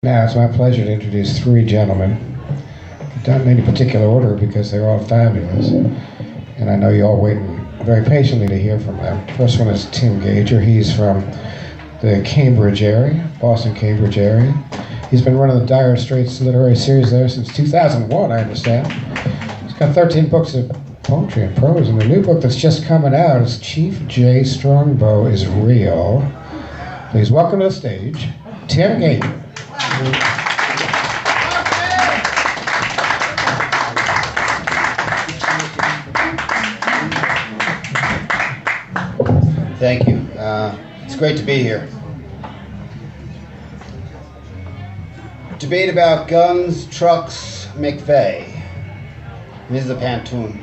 Now it's my pleasure to introduce three gentlemen, not in any particular order because they're all fabulous, and I know you're all waiting very patiently to hear from them. First one is Tim Gager. He's from the Cambridge area, Boston, Cambridge area. He's been running the Dire Straits literary series there since 2001, I understand. He's got 13 books of poetry and prose, and the new book that's just coming out is Chief J. Strongbow is Real. Please welcome to the stage, Tim Gager. Thank you. It's great to be here. Debate about guns, trucks, McVeigh. This is a pantoon.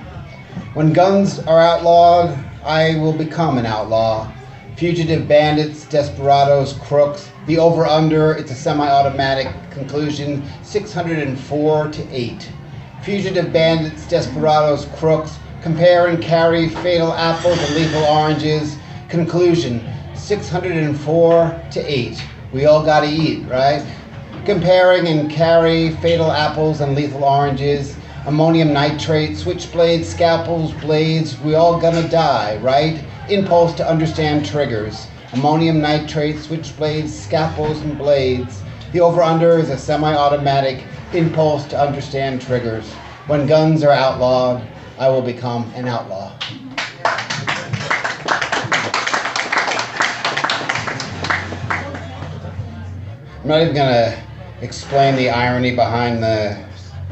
When guns are outlawed, I will become an outlaw. Fugitive bandits, desperados, crooks. The over-under, it's a semi-automatic conclusion, 604 to 8. Fugitive bandits, desperados, crooks. Compare and carry fatal apples and lethal oranges. Conclusion, 604 to 8. We all gotta eat, right? Comparing and carry fatal apples and lethal oranges. Ammonium nitrate, switchblades, scalpels, blades. We all gonna die, right? Impulse to understand triggers. Ammonium nitrate, switchblades, scalpels, and blades. The over-under is a semi-automatic impulse to understand triggers. When guns are outlawed, I will become an outlaw. I'm not even going to explain the irony behind the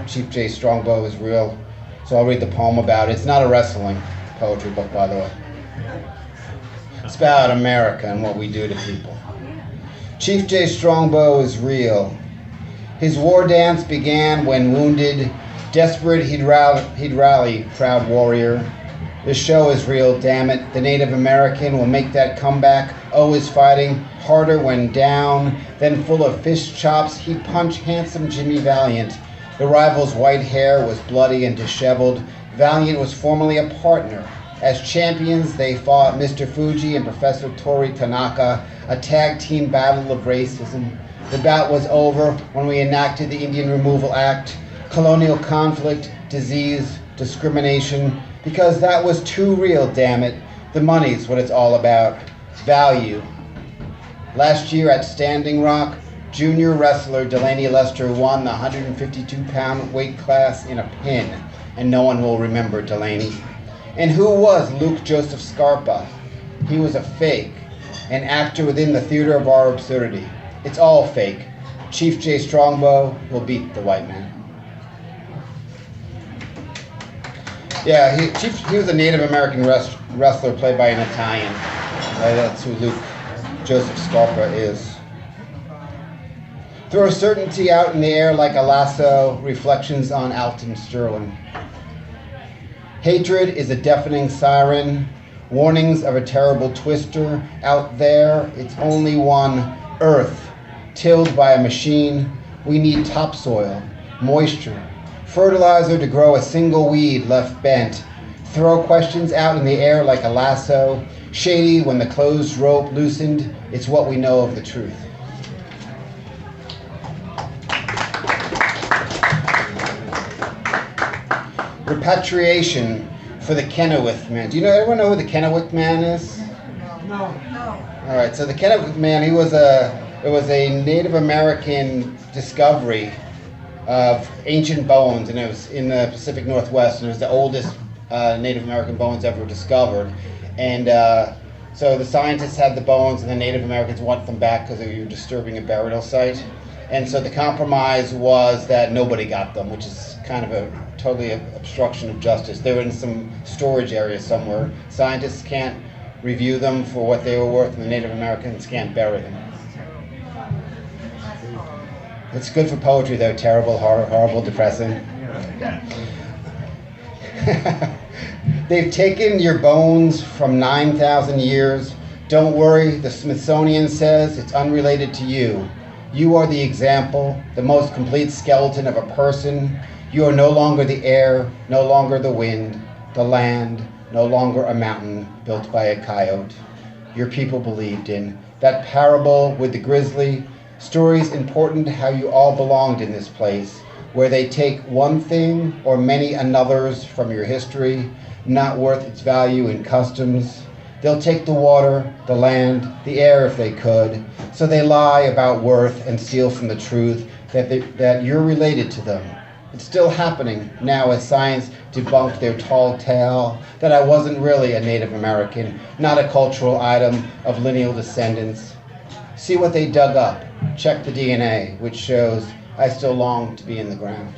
Chief J. Strongbow is Real, so I'll read the poem about it. It's not a wrestling poetry book, by the way. It's about America and what we do to people. Chief J. Strongbow is real. His war dance began when wounded, desperate he'd rally, proud warrior. This show is real, damn it. The Native American will make that comeback, always fighting, harder when down. Then full of fish chops, he'd punch handsome Jimmy Valiant. The rival's white hair was bloody and disheveled. Valiant was formerly a partner. As champions, they fought Mr. Fuji and Professor Tori Tanaka, a tag team battle of racism. The bout was over when we enacted the Indian Removal Act, colonial conflict, disease, discrimination, because that was too real, damn it. The money's what it's all about. Value. Last year at Standing Rock, junior wrestler Delaney Lester won the 152-pound weight class in a pin, and no one will remember Delaney. And who was Luke Joseph Scarpa? He was a fake, an actor within the theater of our absurdity. It's all fake. Chief J. Strongbow will beat the white man. Yeah, he was a Native American wrestler played by an Italian. That's who Luke Joseph Scarpa is. Throw certainty out in the air like a lasso, reflections on Alton Sterling. Hatred is a deafening siren, warnings of a terrible twister. Out there, it's only one, earth, tilled by a machine. We need topsoil, moisture, fertilizer to grow a single weed left bent. Throw questions out in the air like a lasso, shady when the closed rope loosened. It's what we know of the truth. Repatriation for the Kennewick Man. Do everyone know who the Kennewick Man is? No. All right, so the Kennewick Man, it was a Native American discovery of ancient bones, and it was in the Pacific Northwest, and it was the oldest Native American bones ever discovered. And so the scientists had the bones, and the Native Americans wanted them back because they were disturbing a burial site. And so the compromise was that nobody got them, which is kind of a totally obstruction of justice. They were in some storage area somewhere. Scientists can't review them for what they were worth, and the Native Americans can't bury them. It's good for poetry, though. Terrible, horrible, depressing. They've taken your bones from 9,000 years. Don't worry, the Smithsonian says it's unrelated to you. You are the example, the most complete skeleton of a person. You are no longer the air, no longer the wind, the land, no longer a mountain built by a coyote. Your people believed in. That parable with the grizzly, Stories important how you all belonged in this place, where they take one thing or many another's from your history, not worth its value in customs. They'll take the water, the land, the air if they could, so they lie about worth and steal from the truth that you're related to them. It's still happening now as science debunked their tall tale that I wasn't really a Native American, not a cultural item of lineal descendants. See what they dug up. Check the DNA, which shows I still long to be in the ground.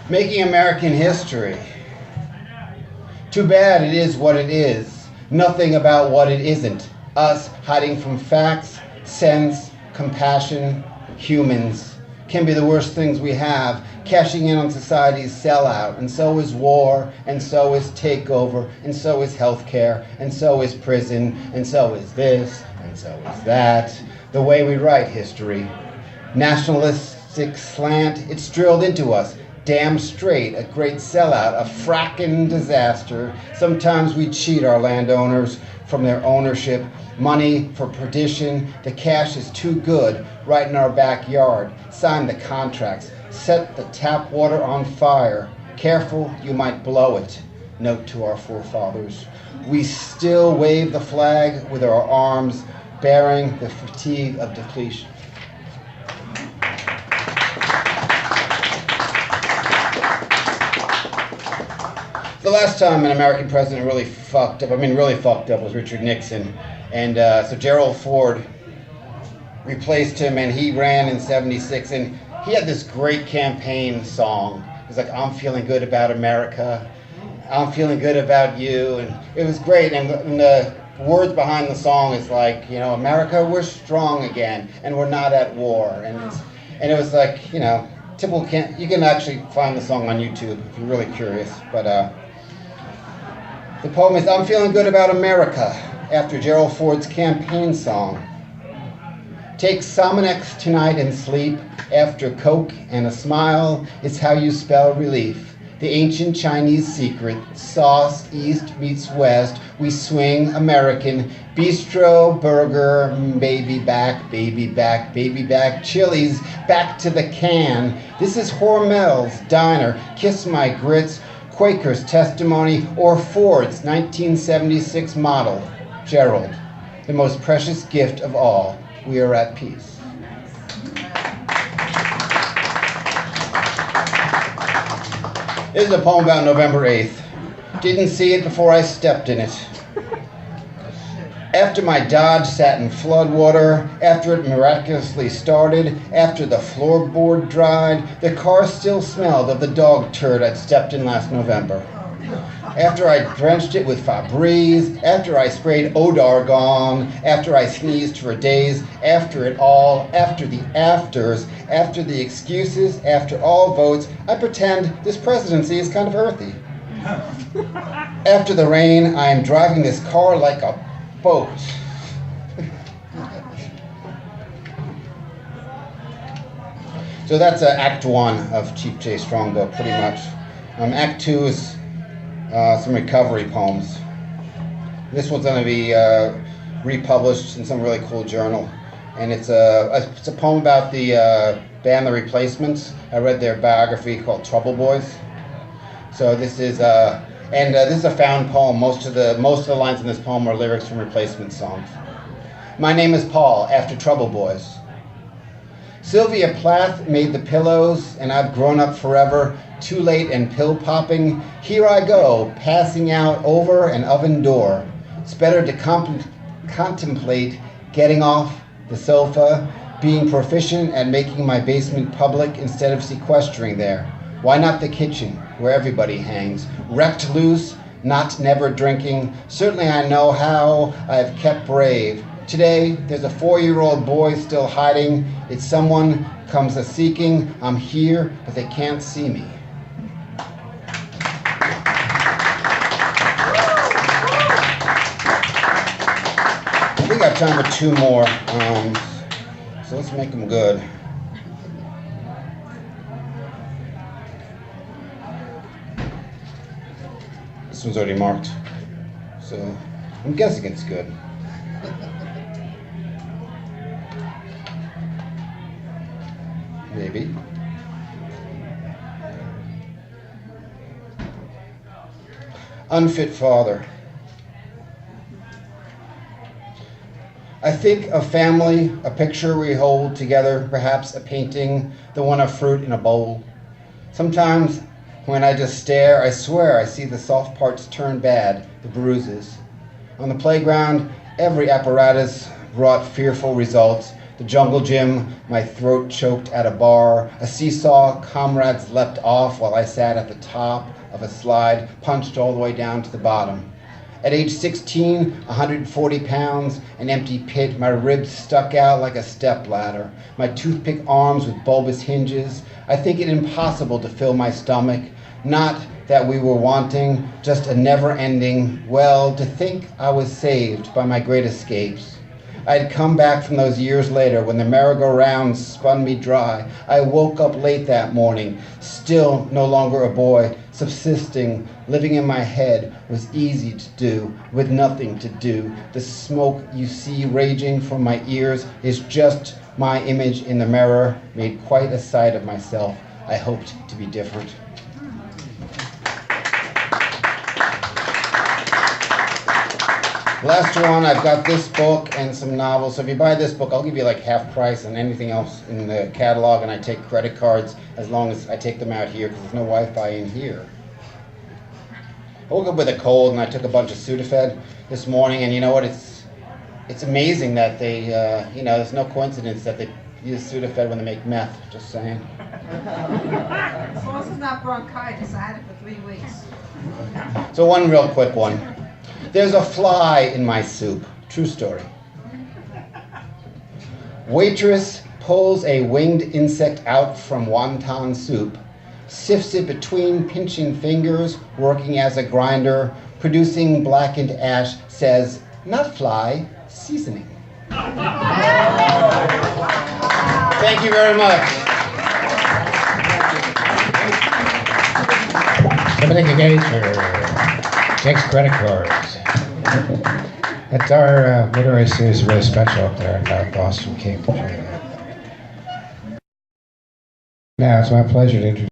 Making American history. Too bad it is what it is. Nothing about what it isn't. Us hiding from facts, sense, compassion, humans can be the worst things we have, cashing in on society's sellout. And so is war, and so is takeover, and so is healthcare, and so is prison, and so is this, and so is that. The way we write history. Nationalistic slant, it's drilled into us. Damn straight, a great sellout, a frackin' disaster. Sometimes we cheat our landowners from their ownership. Money for perdition, the cash is too good, right in our backyard. Sign the contracts, set the tap water on fire. Careful, you might blow it. Note to our forefathers. We still wave the flag with our arms, bearing the fatigue of depletion. The last time an American president really fucked up, was Richard Nixon. And so Gerald Ford replaced him, and he ran in '76, and he had this great campaign song. It was like, I'm feeling good about America, I'm feeling good about you, and it was great. And the words behind the song is like, you know, America, we're strong again, and we're not at war. And it was like, you know, typical, you can actually find the song on YouTube if you're really curious. But the poem is, I'm feeling good about America, after Gerald Ford's campaign song. Take Sominex tonight and sleep, after Coke and a smile, it's how you spell relief. The ancient Chinese secret, sauce, east meets west, we swing American, bistro, burger, baby back, baby back, baby back, Chili's, back to the can. This is Hormel's Diner, Kiss My Grits, Quaker's Testimony, or Ford's 1976 model, Gerald, the most precious gift of all. We are at peace. This is a poem about November 8th. Didn't see it before I stepped in it. After my Dodge sat in floodwater, after it miraculously started, after the floorboard dried, the car still smelled of the dog turd I'd stepped in last November. After I drenched it with Febreze, after I sprayed Odargon, after I sneezed for days, after it all, after the afters, after the excuses, after all votes, I pretend this presidency is kind of earthy. After the rain, I am driving this car like a boat. So that's Act 1 of Chief J. Strongbow, pretty much. Act 2 is some recovery poems. This one's going to be republished in some really cool journal, and it's a poem about the band The Replacements. I read their biography called Trouble Boys. So this is this is a found poem. Most of the lines in this poem are lyrics from Replacement songs. My name is Paul, after Trouble Boys. Sylvia Plath made the pillows, and I've grown up forever, too late and pill popping. Here I go, passing out over an oven door. It's better to contemplate getting off the sofa, being proficient at making my basement public instead of sequestering there. Why not the kitchen, where everybody hangs? Wrecked loose, not never drinking. Certainly I know how I've kept brave. Today, there's a 4-year-old boy still hiding. It's someone comes a-seeking. I'm here, but they can't see me. We got time for 2 more, so let's make them good. This one's already marked, so I'm guessing it's good. Maybe. Unfit father. I think of family, a picture we hold together, perhaps a painting, the one of fruit in a bowl. Sometimes when I just stare, I swear I see the soft parts turn bad, the bruises. On the playground, every apparatus brought fearful results. The jungle gym, my throat choked at a bar. A seesaw, comrades leapt off while I sat at the top of a slide, punched all the way down to the bottom. At age 16, 140 pounds, an empty pit, my ribs stuck out like a stepladder, my toothpick arms with bulbous hinges. I think it impossible to fill my stomach, not that we were wanting, just a never-ending, well, to think I was saved by my great escapes. I had come back from those years later when the merry-go-round spun me dry. I woke up late that morning, still no longer a boy, subsisting, living in my head was easy to do, with nothing to do. The smoke you see raging from my ears is just my image in the mirror, made quite a sight of myself. I hoped to be different. Last one, I've got this book and some novels. So if you buy this book, I'll give you like half price on anything else in the catalog, and I take credit cards as long as I take them out here, because there's no Wi-Fi in here. I woke up with a cold, and I took a bunch of Sudafed this morning, and you know what? It's amazing that they, there's no coincidence that they use Sudafed when they make meth, just saying. As long as it's not bronchitis, I had it for 3 weeks. So one real quick one. There's a fly in my soup. True story. Waitress pulls a winged insect out from wonton soup, sifts it between pinching fingers, working as a grinder, producing blackened ash, says, not fly, seasoning. Thank you very much. Dominic Gager takes credit cards. That's our literary series, really special up there in Boston, Cambridge. Now it's my pleasure to introduce